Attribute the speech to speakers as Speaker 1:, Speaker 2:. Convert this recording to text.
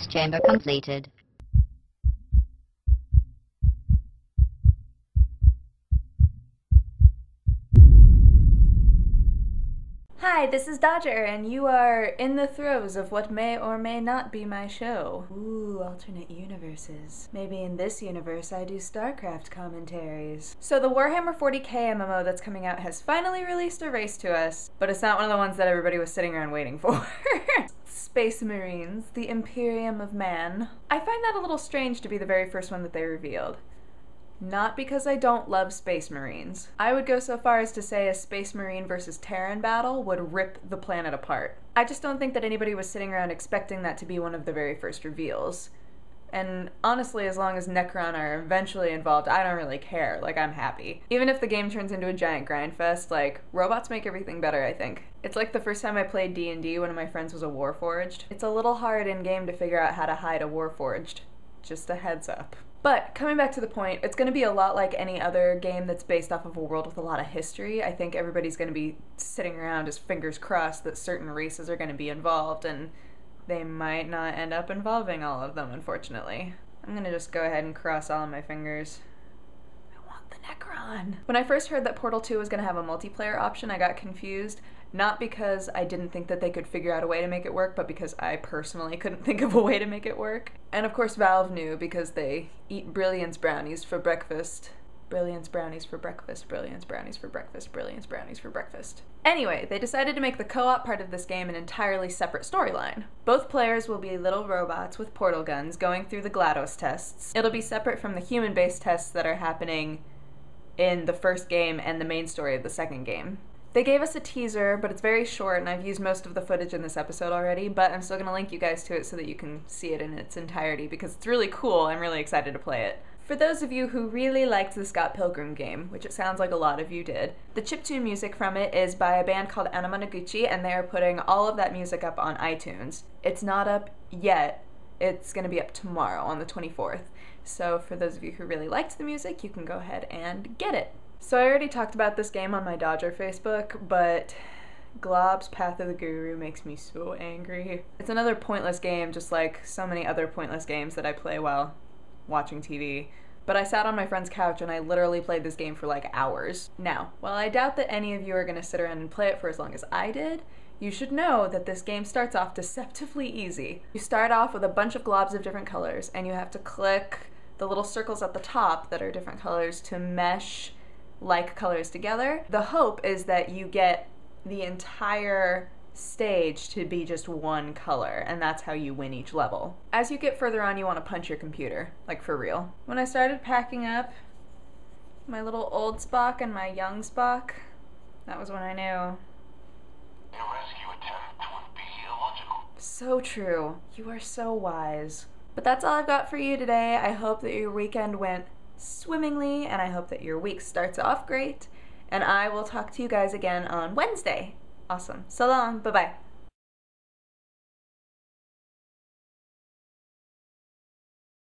Speaker 1: Test chamber completed.
Speaker 2: Hi, this is Dodger, and you are in the throes of what may or may not be my show. Ooh, alternate universes. Maybe in this universe I do StarCraft commentaries. So the Warhammer 40k MMO that's coming out has finally released a race to us, but it's not one of the ones that everybody was sitting around waiting for. Space Marines, the Imperium of Man. I find that a little strange to be the very first one that they revealed. Not because I don't love Space Marines. I would go so far as to say a Space Marine versus Terran battle would rip the planet apart. I just don't think that anybody was sitting around expecting that to be one of the very first reveals. And honestly, as long as Necron are eventually involved, I don't really care. Like, I'm happy. Even if the game turns into a giant grindfest, like, robots make everything better, I think. It's like the first time I played D&D, one of my friends was a Warforged. It's a little hard in-game to figure out how to hide a Warforged. Just a heads up. But coming back to the point, it's going to be a lot like any other game that's based off of a world with a lot of history. I think everybody's going to be sitting around just fingers crossed that certain races are going to be involved, and they might not end up involving all of them, unfortunately. I'm going to just go ahead and cross all of my fingers. I want the Necron. When I first heard that Portal 2 was going to have a multiplayer option, I got confused. Not because I didn't think that they could figure out a way to make it work, but because I personally couldn't think of a way to make it work. And of course Valve knew, because they eat Brilliance brownies for breakfast. Brilliance brownies for breakfast, Brilliance brownies for breakfast, Brilliance brownies for breakfast. Anyway, they decided to make the co-op part of this game an entirely separate storyline. Both players will be little robots with portal guns going through the GLaDOS tests. It'll be separate from the human-based tests that are happening in the first game and the main story of the second game. They gave us a teaser, but it's very short, and I've used most of the footage in this episode already, but I'm still going to link you guys to it so that you can see it in its entirety, because it's really cool. I'm really excited to play it. For those of you who really liked the Scott Pilgrim game, which it sounds like a lot of you did, the chiptune music from it is by a band called Anna Monoguchi, and they are putting all of that music up on iTunes. It's not up yet. It's going to be up tomorrow on the 24th. So for those of you who really liked the music, you can go ahead and get it. So I already talked about this game on my Dodger Facebook, but Glob's Path of the Guru makes me so angry. It's another pointless game, just like so many other pointless games that I play while watching TV. But I sat on my friend's couch and I literally played this game for like hours. Now, while I doubt that any of you are going to sit around and play it for as long as I did, you should know that this game starts off deceptively easy. You start off with a bunch of globs of different colors, and you have to click the little circles at the top that are different colors to mesh like colors together. The hope is that you get the entire stage to be just one color, and that's how you win each level. As you get further on, you want to punch your computer, like for real. When I started packing up my little old Spock and my young Spock, that was when I knew.
Speaker 3: A rescue attempt would be illogical.
Speaker 2: So true. You are so wise. But that's all I've got for you today. I hope that your weekend went swimmingly, and I hope that your week starts off great, and I will talk to you guys again on Wednesday. Awesome. So long. Bye-bye.